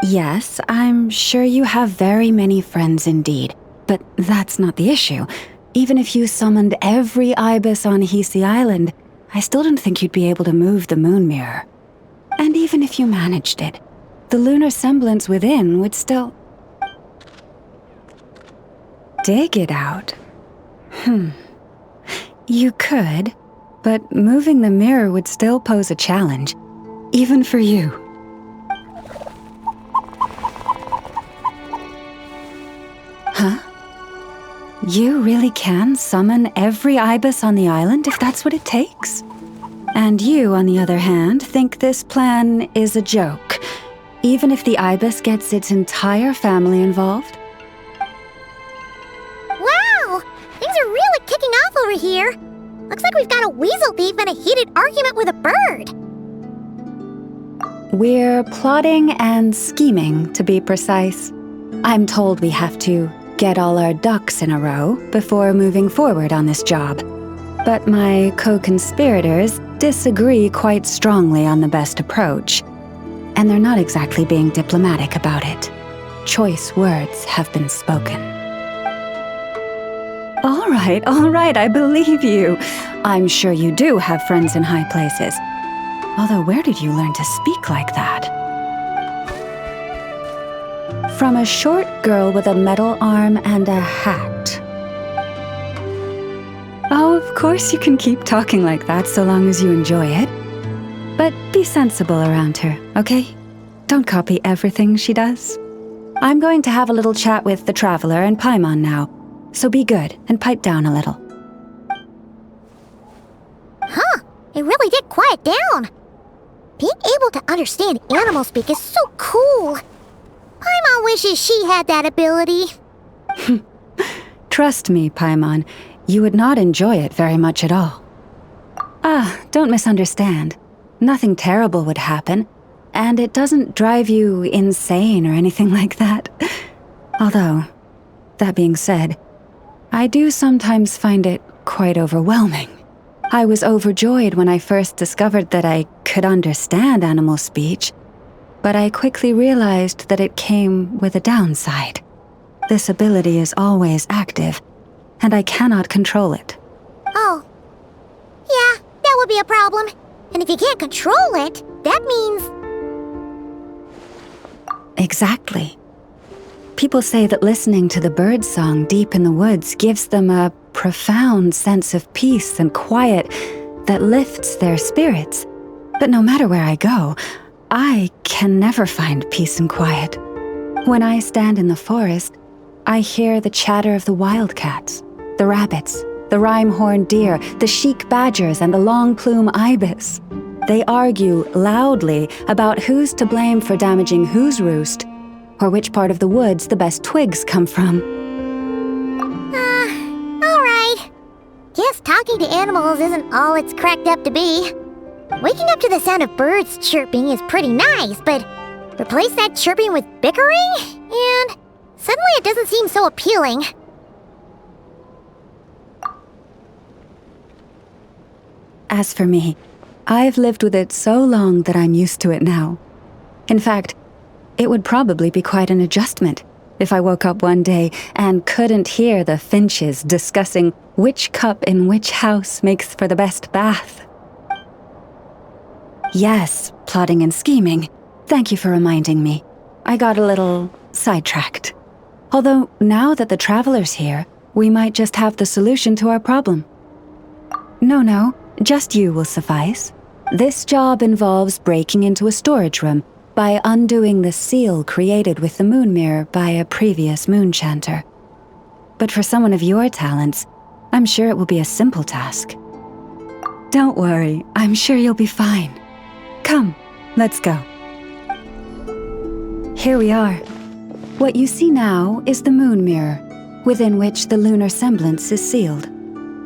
Yes, I'm sure you have very many friends indeed, but that's not the issue. Even if you summoned every ibis on Hisi Island, I still don't think you'd be able to move the moon mirror. And even if you managed it, the lunar semblance within would still... dig it out. You could, but moving the mirror would still pose a challenge, even for you. Huh? You really can summon every ibis on the island if that's what it takes? And you, on the other hand, think this plan is a joke, even if the ibis gets its entire family involved? Wow! Things are really kicking off over here. Looks like we've got a weasel thief and a heated argument with a bird. We're plotting and scheming, to be precise. I'm told we have to get all our ducks in a row before moving forward on this job. But my co-conspirators disagree quite strongly on the best approach, and they're not exactly being diplomatic about it. Choice words have been spoken. All right, I believe you. I'm sure you do have friends in high places. Although, where did you learn to speak like that? From a short girl with a metal arm and a hat. Oh, of course you can keep talking like that so long as you enjoy it. But be sensible around her, okay? Don't copy everything she does. I'm going to have a little chat with the Traveler and Paimon now, so be good and pipe down a little. Huh, it really did quiet down. Being able to understand animal speak is so cool. Paimon wishes she had that ability. Trust me, Paimon, you would not enjoy it very much at all. Don't misunderstand. Nothing terrible would happen, and it doesn't drive you insane or anything like that. Although, that being said, I do sometimes find it quite overwhelming. I was overjoyed when I first discovered that I could understand animal speech, but I quickly realized that it came with a downside. This ability is always active, and I cannot control it. Oh. Yeah, that would be a problem. And if you can't control it, that means... Exactly. People say that listening to the bird song deep in the woods gives them a profound sense of peace and quiet that lifts their spirits. But no matter where I go, I can never find peace and quiet. When I stand in the forest, I hear the chatter of the wildcats, the rabbits, the rhyme-horned deer, the chic badgers, and the long-plume ibis. They argue loudly about who's to blame for damaging whose roost, or which part of the woods the best twigs come from. Alright. Guess talking to animals isn't all it's cracked up to be. Waking up to the sound of birds chirping is pretty nice, but replace that chirping with bickering, and suddenly it doesn't seem so appealing. As for me, I've lived with it so long that I'm used to it now. In fact, it would probably be quite an adjustment if I woke up one day and couldn't hear the finches discussing which cup in which house makes for the best bath. Yes, plotting and scheming. Thank you for reminding me. I got a little sidetracked. Although, now that the Traveler's here, we might just have the solution to our problem. No, just you will suffice. This job involves breaking into a storage room by undoing the seal created with the moon mirror by a previous moon chanter. But for someone of your talents, I'm sure it will be a simple task. Don't worry, I'm sure you'll be fine. Come, let's go. Here we are. What you see now is the moon mirror, within which the lunar semblance is sealed.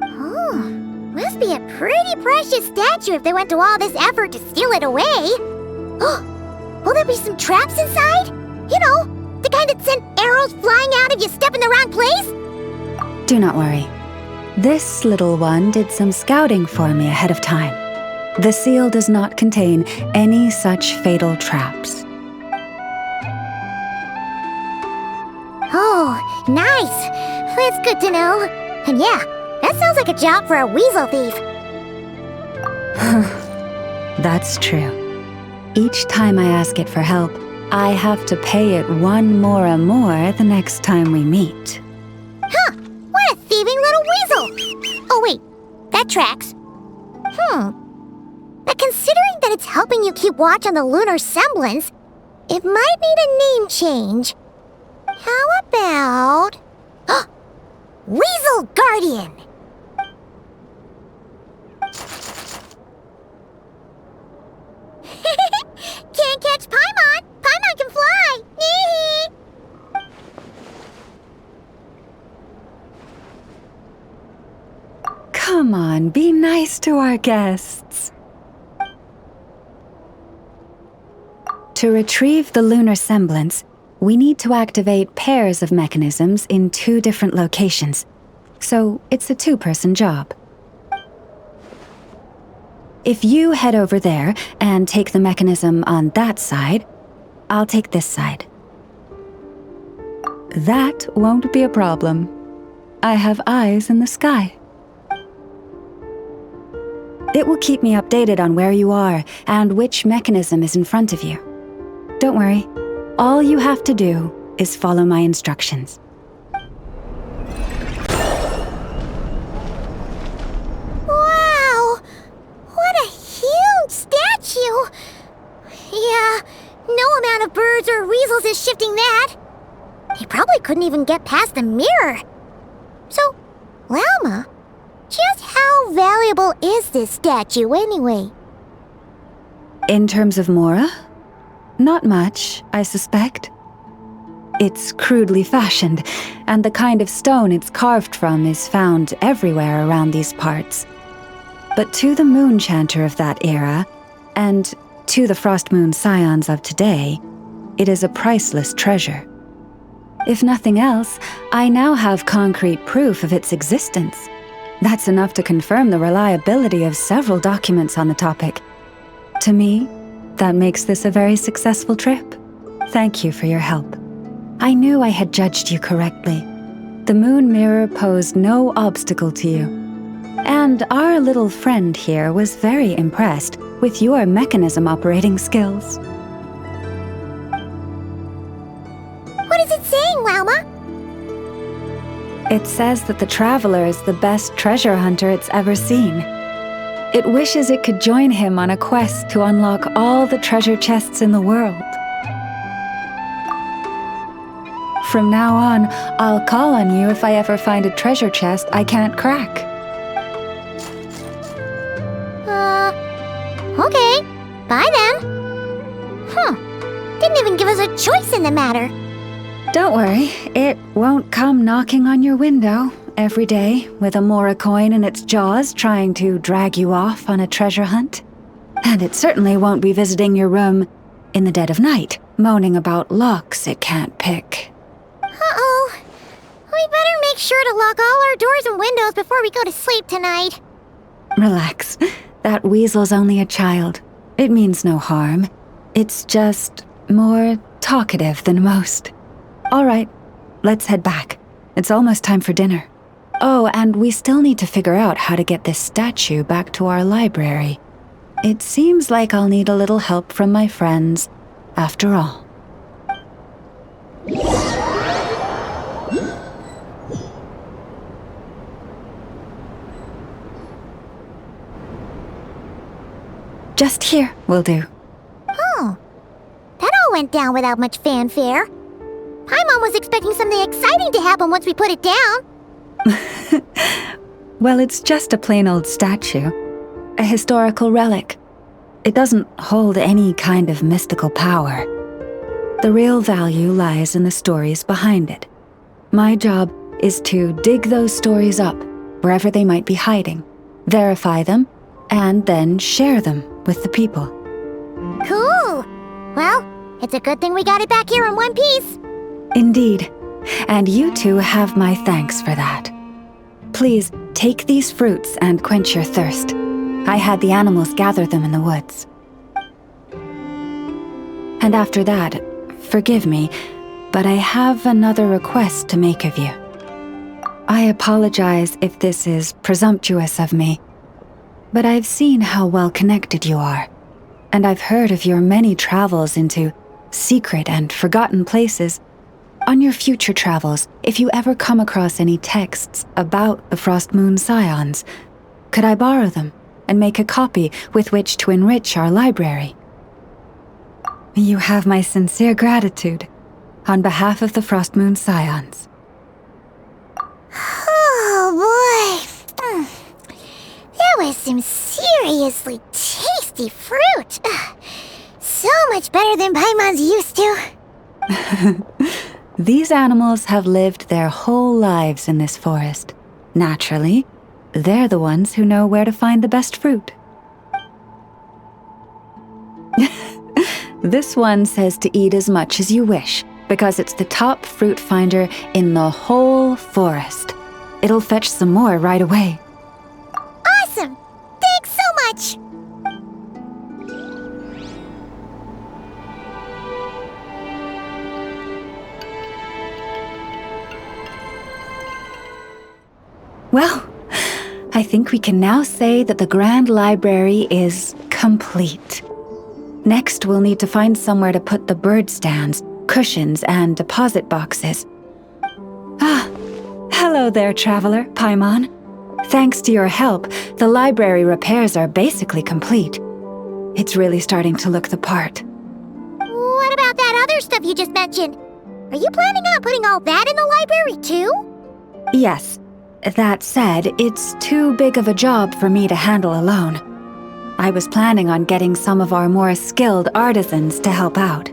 Oh, must be a pretty precious statue if they went to all this effort to steal it away. Will there be some traps inside? You know, the kind that send arrows flying out if you step in the wrong place? Do not worry. This little one did some scouting for me ahead of time. The seal does not contain any such fatal traps. Oh, nice. That's good to know. And yeah, that sounds like a job for a weasel thief. That's true. Each time I ask it for help, I have to pay it one more the next time we meet. Huh, what a thieving little weasel! Oh wait, that tracks. But considering that it's helping you keep watch on the lunar semblance, it might need a name change. How about... Weasel Guardian! Can't catch Paimon! Paimon can fly! Come on, be nice to our guests. To retrieve the lunar semblance, we need to activate pairs of mechanisms in 2 different locations. So it's a 2-person job. If you head over there and take the mechanism on that side, I'll take this side. That won't be a problem. I have eyes in the sky. It will keep me updated on where you are and which mechanism is in front of you. Don't worry, all you have to do is follow my instructions. Wow! What a huge statue! Yeah, no amount of birds or weasels is shifting that. They probably couldn't even get past the mirror. So, Lauma, just how valuable is this statue anyway? In terms of Mora? Not much, I suspect. It's crudely fashioned, and the kind of stone it's carved from is found everywhere around these parts. But to the moon chanter of that era, and to the Frost Moon scions of today, it is a priceless treasure. If nothing else, I now have concrete proof of its existence. That's enough to confirm the reliability of several documents on the topic. To me, that makes this a very successful trip. Thank you for your help. I knew I had judged you correctly. The moon mirror posed no obstacle to you. And our little friend here was very impressed with your mechanism operating skills. What is it saying, Lauma? It says that the Traveler is the best treasure hunter it's ever seen. It wishes it could join him on a quest to unlock all the treasure chests in the world. From now on, I'll call on you if I ever find a treasure chest I can't crack. Okay. Bye then. Didn't even give us a choice in the matter. Don't worry, it won't come knocking on your window every day with a Mora coin in its jaws trying to drag you off on a treasure hunt. And it certainly won't be visiting your room in the dead of night, moaning about locks it can't pick. Uh-oh. We better make sure to lock all our doors and windows before we go to sleep tonight. Relax. That weasel's only a child. It means no harm. It's just more talkative than most. All right, let's head back. It's almost time for dinner. Oh, and we still need to figure out how to get this statue back to our library. It seems like I'll need a little help from my friends, after all. Just here will do. Oh, that all went down without much fanfare. Paimon was expecting something exciting to happen once we put it down. Well, it's just a plain old statue. A historical relic. It doesn't hold any kind of mystical power. The real value lies in the stories behind it. My job is to dig those stories up, wherever they might be hiding, verify them, and then share them with the people. Cool. Well, it's a good thing we got it back here in one piece. Indeed. And you two have my thanks for that. Please, take these fruits and quench your thirst. I had the animals gather them in the woods. And after that, forgive me, but I have another request to make of you. I apologize if this is presumptuous of me, but I've seen how well connected you are, and I've heard of your many travels into secret and forgotten places. On your future travels, if you ever come across any texts about the Frost Moon Scions, could I borrow them and make a copy with which to enrich our library? You have my sincere gratitude on behalf of the Frost Moon Scions. Oh boy. That was some seriously tasty fruit. So much better than Paimon's used to. These animals have lived their whole lives in this forest. Naturally, they're the ones who know where to find the best fruit. This one says to eat as much as you wish, because it's the top fruit finder in the whole forest. It'll fetch some more right away. Awesome! Thanks so much! Well, I think we can now say that the Grand Library is complete. Next, we'll need to find somewhere to put the bird stands, cushions, and deposit boxes. Ah, hello there, traveler, Paimon. Thanks to your help, the library repairs are basically complete. It's really starting to look the part. What about that other stuff you just mentioned? Are you planning on putting all that in the library too? Yes. That said, it's too big of a job for me to handle alone. I was planning on getting some of our more skilled artisans to help out.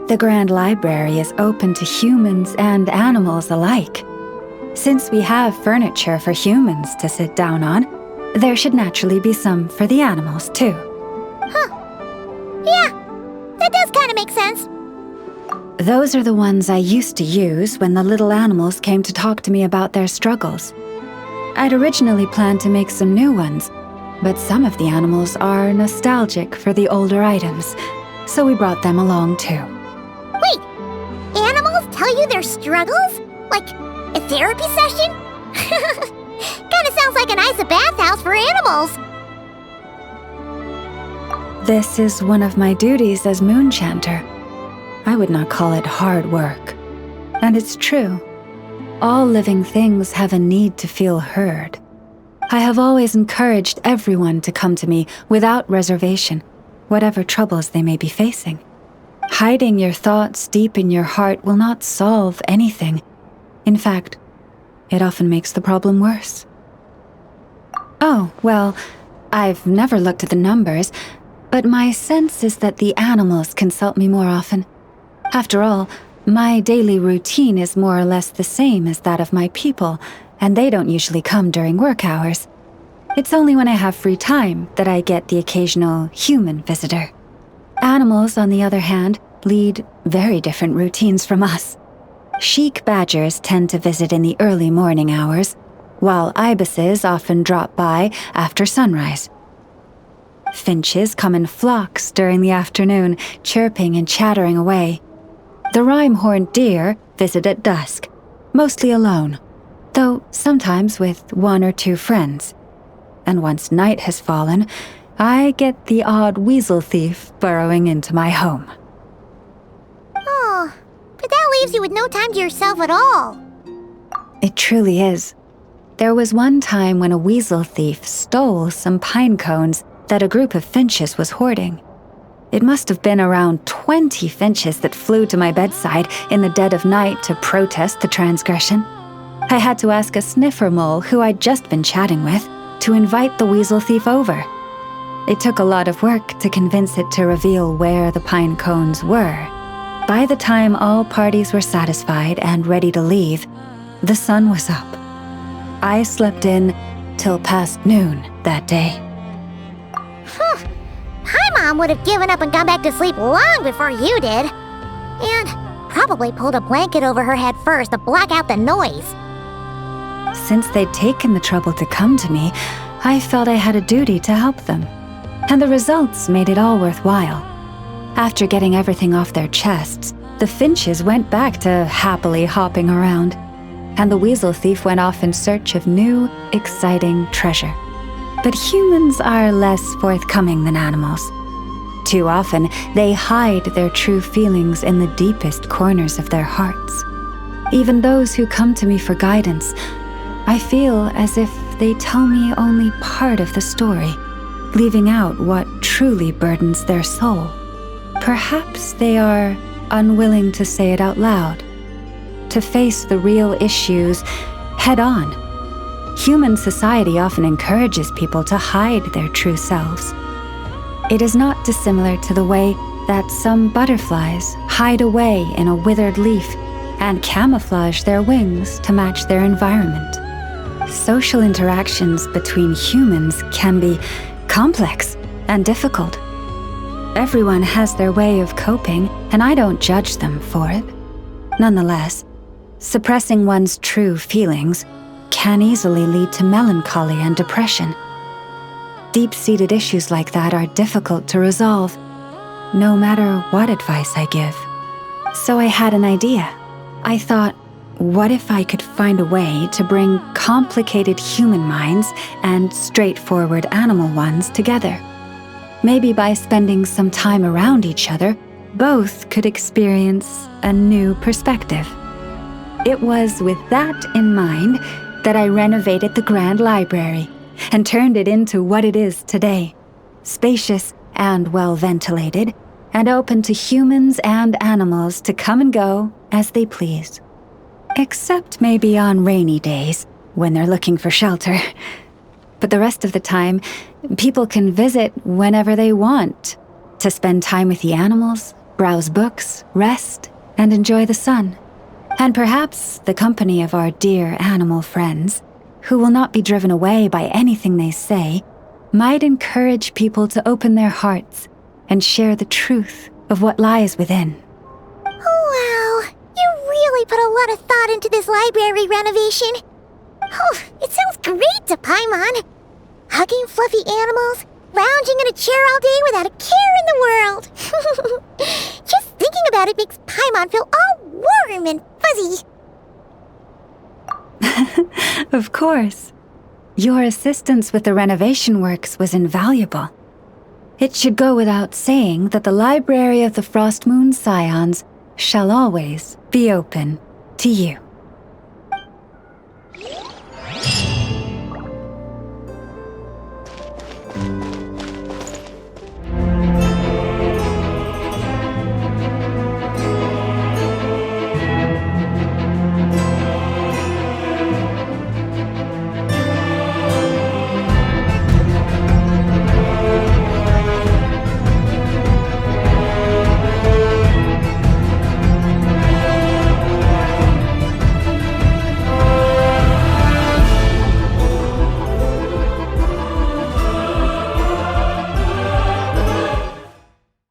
The Grand Library is open to humans and animals alike. Since we have furniture for humans to sit down on, there should naturally be some for the animals too. Huh. Yeah, that does kind of make sense. Those are the ones I used to use when the little animals came to talk to me about their struggles. I'd originally planned to make some new ones, but some of the animals are nostalgic for the older items, so we brought them along too. Wait, animals tell you their struggles? Like a therapy session? Kinda sounds like a nice bathhouse for animals. This is one of my duties as Moon Chanter. I would not call it hard work. And it's true. All living things have a need to feel heard. I have always encouraged everyone to come to me without reservation, whatever troubles they may be facing. Hiding your thoughts deep in your heart will not solve anything. In fact, it often makes the problem worse. Oh, well, I've never looked at the numbers, but my sense is that the animals consult me more often. After all, my daily routine is more or less the same as that of my people, and they don't usually come during work hours. It's only when I have free time that I get the occasional human visitor. Animals, on the other hand, lead very different routines from us. Sheik badgers tend to visit in the early morning hours, while ibises often drop by after sunrise. Finches come in flocks during the afternoon, chirping and chattering away. The rhyme-horned deer visit at dusk, mostly alone, though sometimes with one or two friends. And once night has fallen, I get the odd weasel thief burrowing into my home. Oh, but that leaves you with no time to yourself at all. It truly is. There was one time when a weasel thief stole some pine cones that a group of finches was hoarding. It must have been around 20 finches that flew to my bedside in the dead of night to protest the transgression. I had to ask a sniffer mole who I'd just been chatting with to invite the weasel thief over. It took a lot of work to convince it to reveal where the pine cones were. By the time all parties were satisfied and ready to leave, the sun was up. I slept in till past noon that day. Paimon would have given up and gone back to sleep long before you did. And probably pulled a blanket over her head first to block out the noise. Since they'd taken the trouble to come to me, I felt I had a duty to help them. And the results made it all worthwhile. After getting everything off their chests, The finches went back to happily hopping around, and the weasel thief went off in search of new, exciting treasure. But humans are less forthcoming than animals. Too often, they hide their true feelings in the deepest corners of their hearts. Even those who come to me for guidance, I feel as if they tell me only part of the story, leaving out what truly burdens their soul. Perhaps they are unwilling to say it out loud, to face the real issues head on. Human society often encourages people to hide their true selves. It is not dissimilar to the way that some butterflies hide away in a withered leaf and camouflage their wings to match their environment. Social interactions between humans can be complex and difficult. Everyone has their way of coping, and I don't judge them for it. Nonetheless, suppressing one's true feelings can easily lead to melancholy and depression. Deep-seated issues like that are difficult to resolve, no matter what advice I give. So I had an idea. I thought, what if I could find a way to bring complicated human minds and straightforward animal ones together? Maybe by spending some time around each other, both could experience a new perspective. It was with that in mind that I renovated the Grand Library and turned it into what it is today, spacious and well-ventilated, and open to humans and animals to come and go as they please. Except maybe on rainy days, when they're looking for shelter. But the rest of the time, people can visit whenever they want, to spend time with the animals, browse books, rest, and enjoy the sun. And perhaps the company of our dear animal friends, who will not be driven away by anything they say, might encourage people to open their hearts and share the truth of what lies within. Oh, wow. You really put a lot of thought into this library renovation. Oh, it sounds great to Paimon. Hugging fluffy animals, lounging in a chair all day without a care in the world. Just thinking about it makes Paimon feel all warm and fuzzy. Of course. Your assistance with the renovation works was invaluable. It should go without saying that the Library of the Frostmoon Scions shall always be open to you.